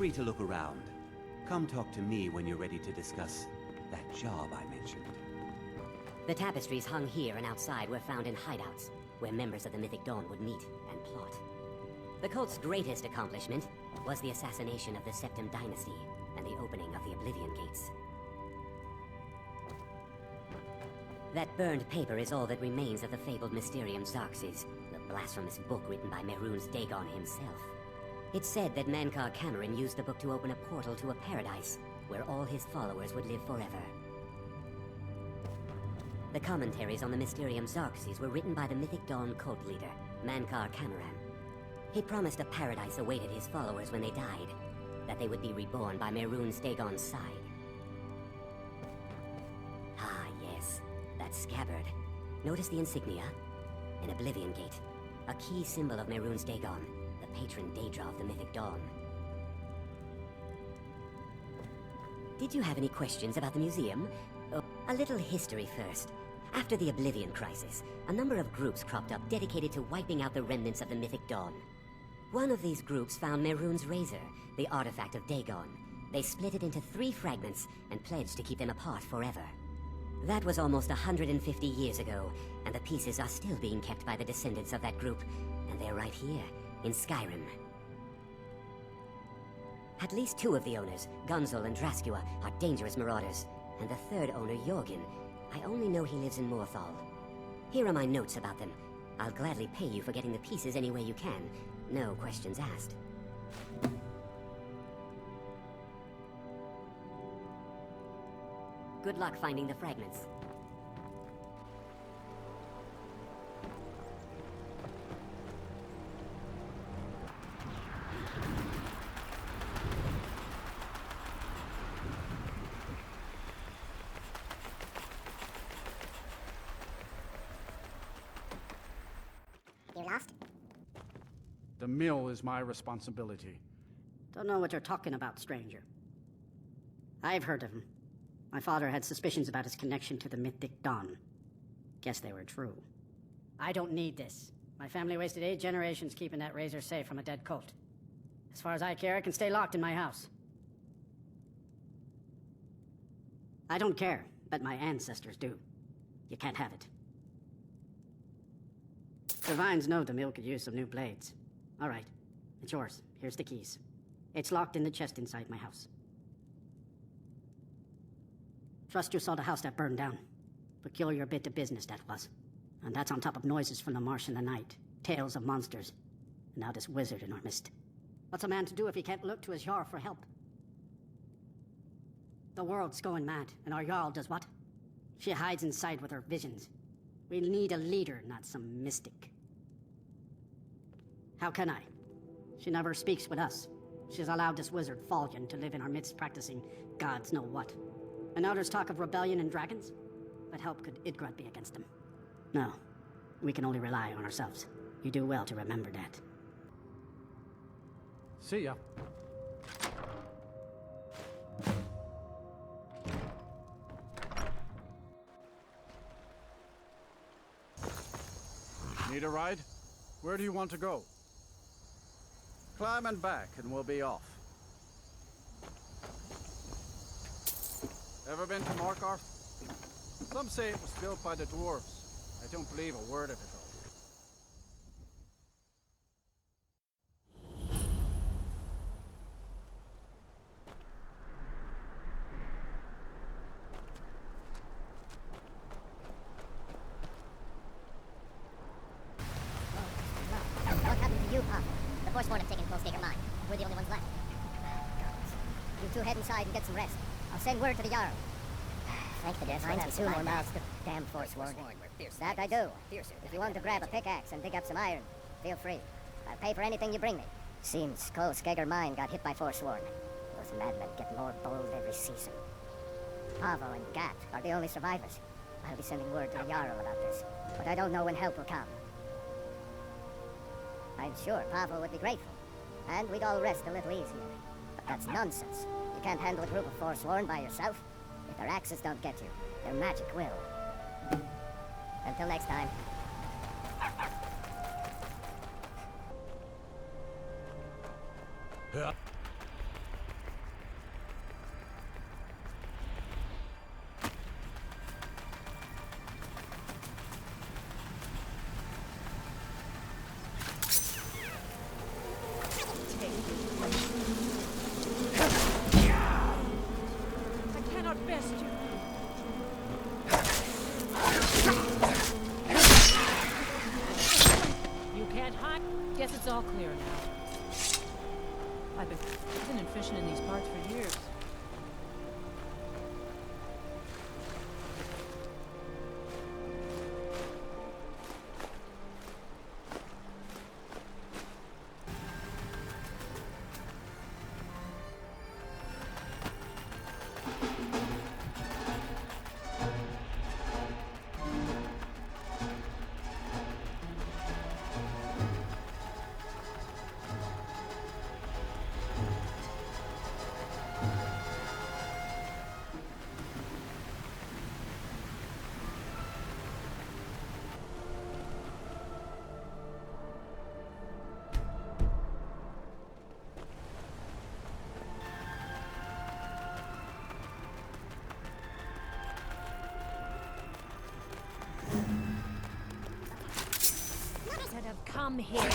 free to look around. Come talk to me when you're ready to discuss that job I mentioned. The tapestries hung here and outside were found in hideouts, where members of the Mythic Dawn would meet and plot. The cult's greatest accomplishment was the assassination of the Septim Dynasty and the opening of the Oblivion Gates. That burned paper is all that remains of the fabled Mysterium Xarxes, the blasphemous book written by Mehrunes Dagon himself. It's said that Mankar Cameron used the book to open a portal to a paradise where all his followers would live forever. The commentaries on the Mysterium Xarxes were written by the Mythic Dawn cult leader, Mankar Cameron. He promised a paradise awaited his followers when they died, that they would be reborn by Mehrunes Dagon's side. Ah, yes, that scabbard. Notice the insignia? An Oblivion Gate, a key symbol of Mehrunes Dagon, the patron Daedra of the Mythic Dawn. Did you have any questions about the museum? Oh, a little history first. After the Oblivion Crisis, a number of groups cropped up dedicated to wiping out the remnants of the Mythic Dawn. One of these groups found Mehrunes' razor, the artifact of Dagon. They split it into 3 fragments and pledged to keep them apart forever. That was almost 150 years ago, and the pieces are still being kept by the descendants of that group, and they're right here, in Skyrim. At least 2 of the owners, Gunzel and Draskua, are dangerous marauders, and the 3rd owner, Jorgen, I only know he lives in Morthal. Here are my notes about them. I'll gladly pay you for getting the pieces any way you can. No questions asked. Good luck finding the fragments. You lost? The mill is my responsibility. Don't know what you're talking about, stranger. I've heard of him. My father had suspicions about his connection to the Mythic Dawn. Guess they were true. I don't need this. My family wasted 8 generations keeping that razor safe from a dead cult. As far as I care, it can stay locked in my house. I don't care, but my ancestors do. You can't have it. The Vines know the mill could use some new blades. All right, it's yours. Here's the keys. It's locked in the chest inside my house. Trust you saw the house that burned down. Peculiar bit of business that was. And that's on top of noises from the marsh in the night, tales of monsters, and now this wizard in our midst. What's a man to do if he can't look to his Jarl for help? The world's going mad, and our Jarl does what? She hides inside with her visions. We need a leader, not some mystic. How can I? She never speaks with us. She's allowed this wizard Fallion to live in our midst practicing gods know what. And now there's talk of rebellion and dragons? What help could Idgrad be against them? No. We can only rely on ourselves. You do well to remember that. See ya. Need a ride? Where do you want to go? Climb and back and we'll be off. Ever been to Morkarth? Some say it was built by the dwarves. I don't believe a word of it though. What happened to you, Papa? The Forsworn have taken Closegate Mine. We're the only ones left. You two head inside and get some rest. I'll send word to the Jarl. Thank the Divines we soon more mouths to damn Forsworn. That I do. If you want to grab a pickaxe and dig up some iron, feel free. I'll pay for anything you bring me. Seems Closegate Mine got hit by Forsworn. Those madmen get more bold every season. Pavo and Gat are the only survivors. I'll be sending word to the Jarl about this, but I don't know when help will come. I'm sure Pavo would be grateful, and we'd all rest a little easier. But that's nonsense. You can't handle a group of Forsworn by yourself. If their axes don't get you, their magic will. Until next time. Guess it's all clear now. I've been hunting and fishing in these parts for years. Should have come here.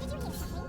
Did you hear something?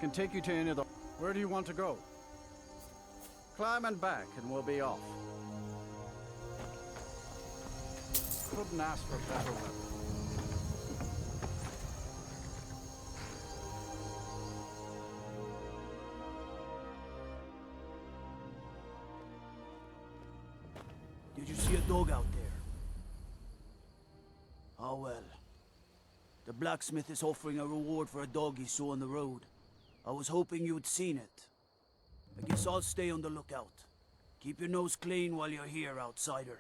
Can take you to any of the... Where do you want to go? Climb and back and we'll be off. couldn't ask for better weather. Did you see a dog out there? Oh well. The blacksmith is offering a reward for a dog he saw on the road. I was hoping you'd seen it. I guess I'll stay on the lookout. Keep your nose clean while you're here, outsider.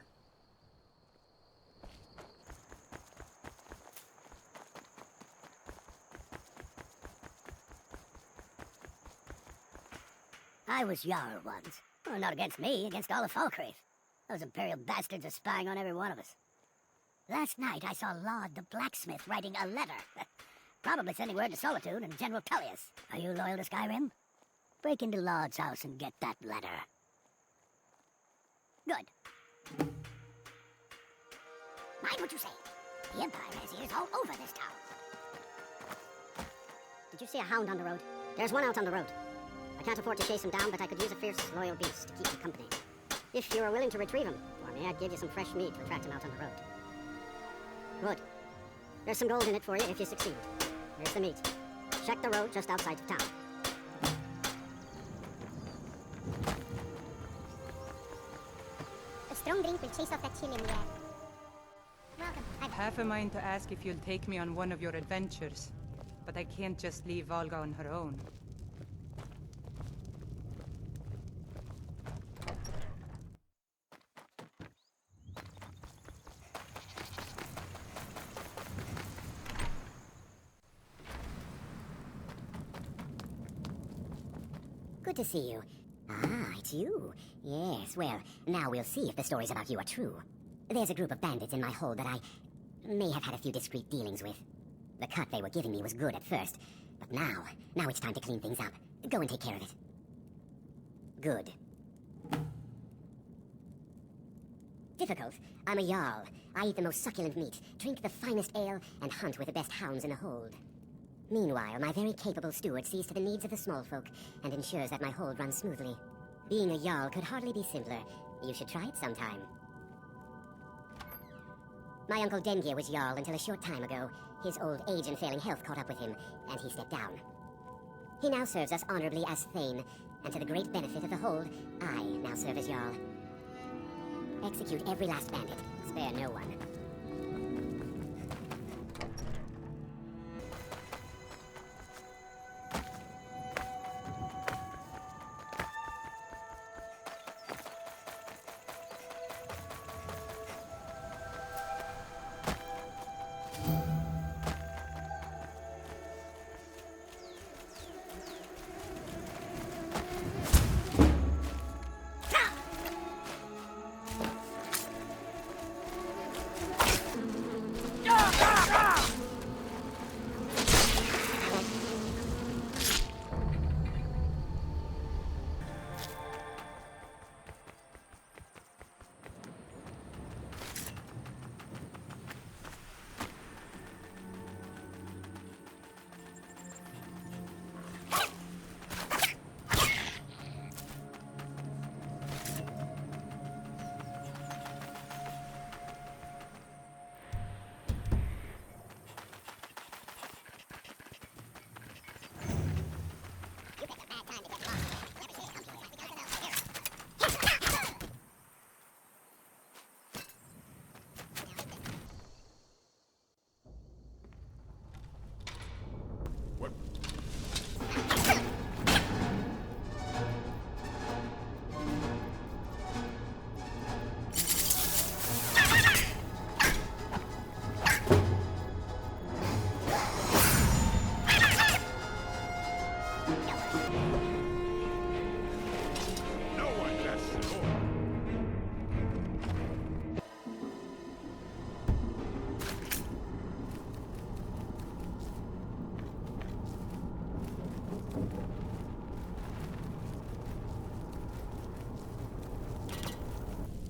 I was Jarl once. Well, not against me, against all of Falkreath. Those Imperial bastards are spying on every one of us. Last night I saw Laud the blacksmith writing a letter. Probably sending word to Solitude and General Tullius. Are you loyal to Skyrim? Break into Laud's house and get that letter. Good. Mind what you say. The Empire has ears all over this town. Did you see a hound on the road? There's one out on the road. I can't afford to chase him down, but I could use a fierce, loyal beast to keep me company. If you are willing to retrieve him for me, I'd give you some fresh meat to attract him out on the road. Good. There's some gold in it for you if you succeed. Here's the meat. Check the road just outside of town. A strong drink will chase off that chill in the air. Welcome. Half a mind to ask if you'll take me on one of your adventures, but I can't just leave Volga on her own. Good to see you. Ah, it's you. Yes, well, now we'll see if the stories about you are true. There's a group of bandits in my hold that I may have had a few discreet dealings with. The cut they were giving me was good at first, but now it's time to clean things up. Go and take care of it. Good. Difficult? I'm a Jarl. I eat the most succulent meat, drink the finest ale, and hunt with the best hounds in the hold. Meanwhile, my very capable steward sees to the needs of the small folk and ensures that my hold runs smoothly. Being a Jarl could hardly be simpler. You should try it sometime. My uncle Dengir was Jarl until a short time ago. His old age and failing health caught up with him, and he stepped down. He now serves us honorably as Thane, and to the great benefit of the hold, I now serve as Jarl. Execute every last bandit. Spare no one.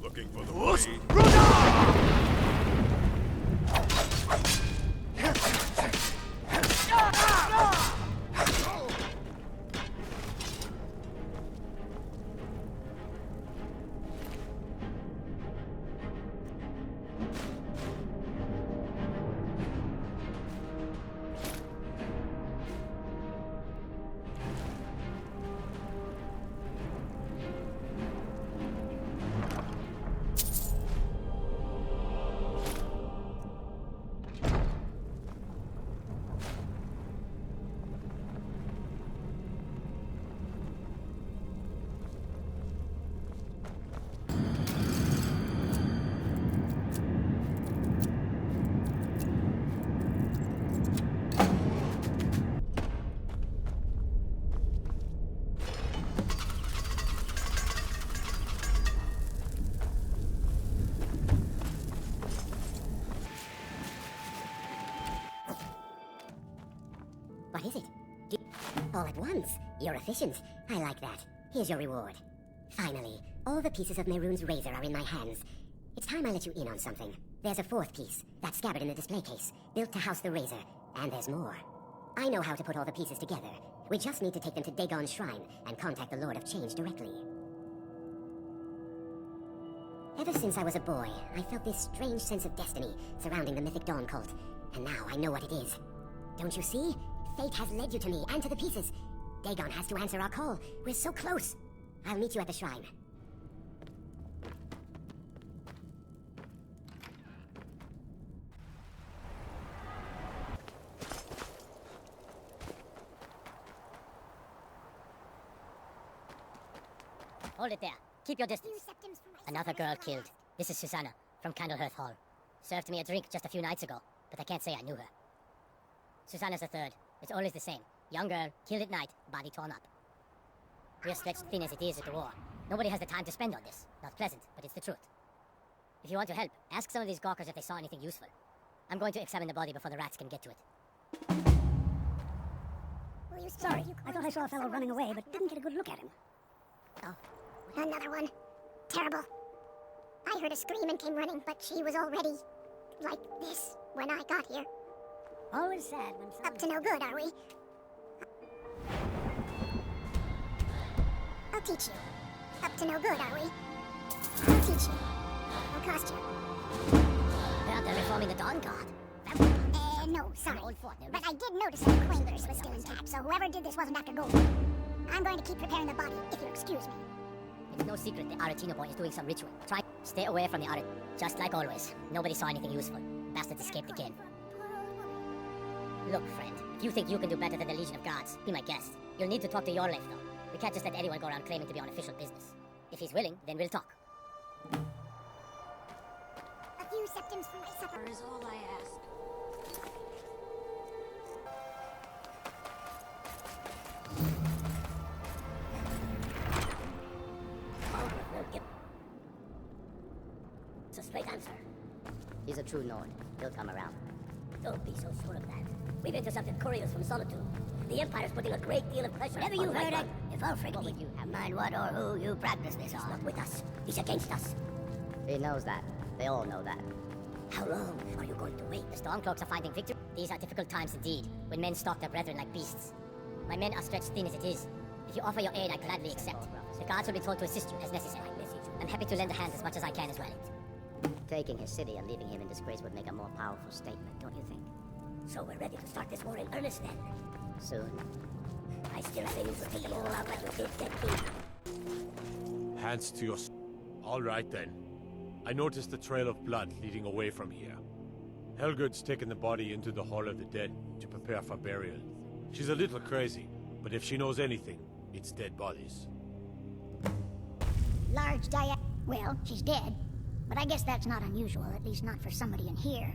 Looking for the way. What is it? All at once. You're efficient. I like that. Here's your reward. Finally, all the pieces of Mehrunes' razor are in my hands. It's time I let you in on something. There's a fourth piece, that scabbard in the display case, built to house the razor. And there's more. I know how to put all the pieces together. We just need to take them to Dagon's shrine and contact the Lord of Change directly. Ever since I was a boy, I felt this strange sense of destiny surrounding the Mythic Dawn cult. And now I know what it is. Don't you see? Fate has led you to me and to the pieces. Dagon has to answer our call. We're so close. I'll meet you at the shrine. Hold it there. Keep your distance. Another girl killed. This is Susanna, from Candlehearth Hall. Served me a drink just a few nights ago, but I can't say I knew her. Susanna's the third. It's always the same. Young girl, killed at night, body torn up. We're stretched thin as it is at the war. Nobody has the time to spend on this. Not pleasant, but it's the truth. If you want to help, ask some of these gawkers if they saw anything useful. I'm going to examine the body before the rats can get to it. Sorry, I thought I saw a fellow running away, but didn't get a good look at him. Oh. Another one. Terrible. I heard a scream and came running, but she was already like this when I got here. Always sad when someone... Up to no good, are we? I'll teach you. Up to no good, are we? I'll teach you. I'll cost you. They're reforming the Dawn God. No, sorry. But I did notice that the Quavers was still intact, so whoever did this wasn't after gold. I'm going to keep preparing the body, if you'll excuse me. It's no secret the Aretino boy is doing some ritual. Stay away from the Aret. Just like always. Nobody saw anything useful. Bastards escaped again. Look, friend, if you think you can do better than the Legion of Gods, be my guest. You'll need to talk to Yorleif, though. We can't just let anyone go around claiming to be on official business. If he's willing, then we'll talk. A few septims for my supper Is all I ask. It's a straight answer. He's a true Nord. He'll come around. Don't be so sure of that. We've intercepted couriers from Solitude. The Empire's putting a great deal of pressure. Whatever you on heard, If Ulfric what would you have? mind what or who you practice this on. Not with us. He's against us. He knows that. They all know that. How long are you going to wait? The Stormcloaks are finding victory. These are difficult times indeed, when men stalk their brethren like beasts. My men are stretched thin as it is. If you offer your aid, I gladly accept. The guards will be told to assist you as necessary. I'm happy to lend a hand as much as I can as well. Taking his city and leaving him in disgrace would make a more powerful statement, don't you think? So we're ready to start this war in earnest then? Soon. I still think you should take them all out like you did Dead King. Hands to your... All right, then. I noticed the trail of blood leading away from here. Helgud's taken the body into the Hall of the Dead to prepare for burial. She's a little crazy, but if she knows anything, it's dead bodies. Large Well, she's dead. But I guess that's not unusual, at least not for somebody in here.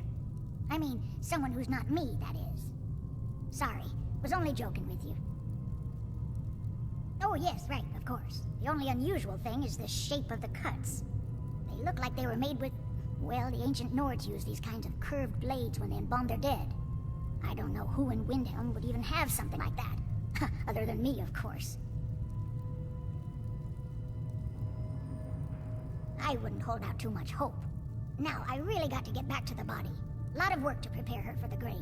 I mean, someone who's not me, that is. Sorry, was only joking with you. Oh yes, right, of course. The only unusual thing is the shape of the cuts. They look like they were made with... Well, the ancient Nords used these kinds of curved blades when they embalmed their dead. I don't know who in Windhelm would even have something like that. Other than me, of course. I wouldn't hold out too much hope. Now, I really got to get back to the body. A lot of work to prepare her for the grave.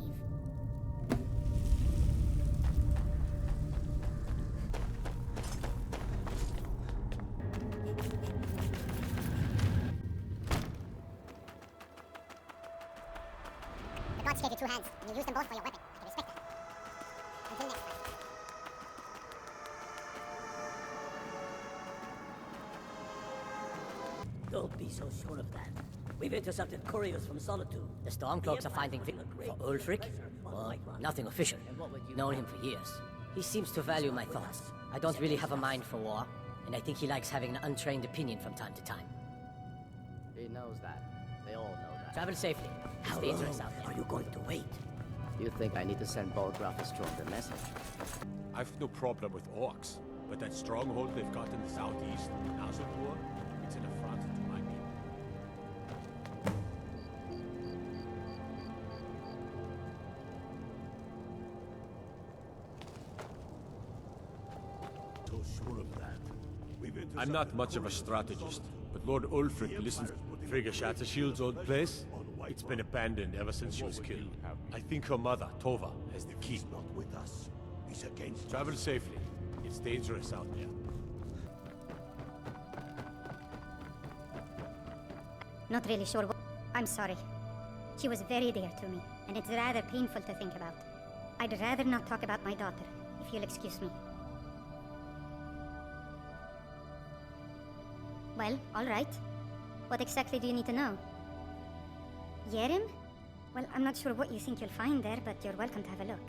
The gods gave you two hands, and you used them both for your weapon. I can respect that. Until next time. Don't be so sure of that. We've intercepted couriers from Solitude. The Stormcloaks are finding victory. For Ulfric? Well, nothing official. Known him for years. He seems to value my thoughts. I don't really have a mind for war, and I think he likes having an untrained opinion from time to time. He knows that. They all know that. Travel safely. It's How dangerous long out there. are you going to wait? You think I need to send Bolgraf a stronger message? I've no problem with orcs, but that stronghold they've got in the southeast, Nazgul, it's an affront to my people. full of that. I'm not much of a strategist, but Lord Ulfric listens. Frigga Shattershield's old place? It's been abandoned ever since she was killed. I think her mother, Tova, has the key. Not with us. He's against. Travel safely. It's dangerous out there. Not really sure what... I'm sorry. She was very dear to me, and it's rather painful to think about. I'd rather not talk about my daughter, if you'll excuse me. Well, all right. What exactly do you need to know? Yerim? Well, I'm not sure what you think you'll find there, but you're welcome to have a look.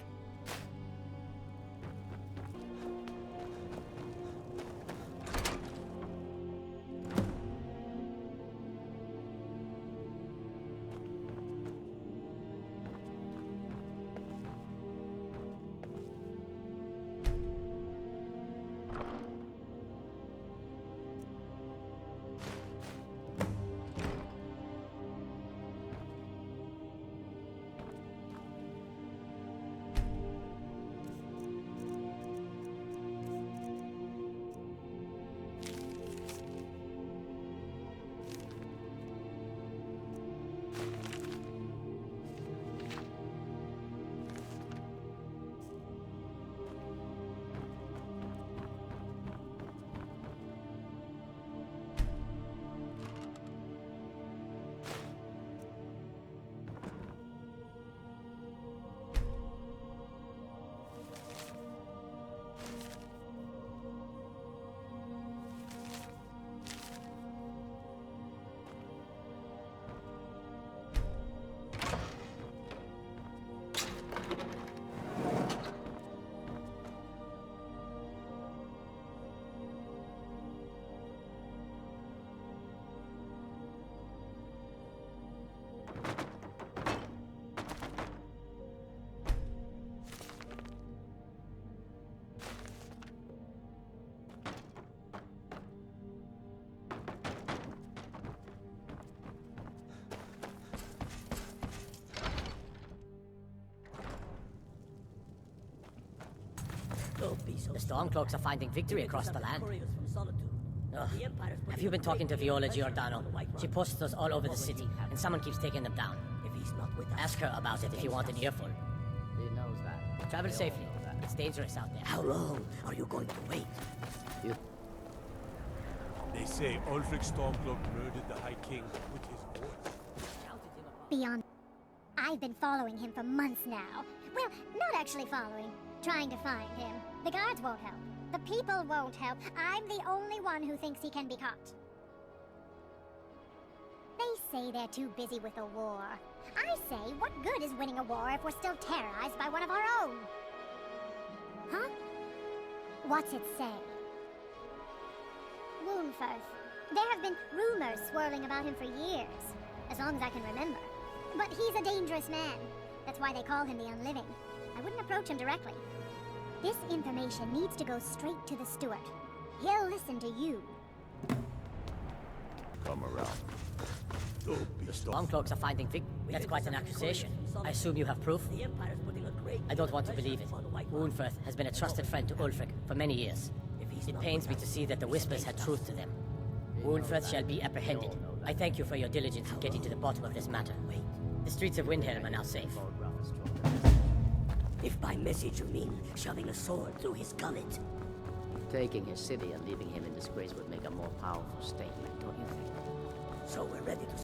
The Stormcloaks are finding victory across the land. Ugh. Have you been talking to Viola Giordano? She posts us all over the city, and someone keeps taking them down. Ask her about it if you want an earful. He knows that. Travel safely. It's dangerous out there. How long are you going to wait? They say Ulfric Stormcloak murdered the High King with his voice. Beyond... I've been following him for months now. Well, not actually following. Trying to find him. The guards won't help. The people won't help. I'm the only one who thinks he can be caught. They say they're too busy with a war. I say, what good is winning a war if we're still terrorized by one of our own? Huh? What's it say? Woundfirth. There have been rumors swirling about him for years. As long as I can remember. But he's a dangerous man. That's why they call him the Unliving. I wouldn't approach him directly. This information needs to go straight to the steward. He'll listen to you. Come around. Don't be The Stormcloaks are finding victory. That's quite an accusation. I assume you have proof? I don't want to believe it. Woundfirth has been a trusted friend to Ulfric for many years. It pains me to see that the Whispers had truth to them. Woundfirth shall be apprehended. I thank you for your diligence in getting to the bottom of this matter. The streets of Windhelm are now safe. If by message you mean shoving a sword through his gullet. Taking his city and leaving him in disgrace would make a more powerful statement, don't you think? So we're ready to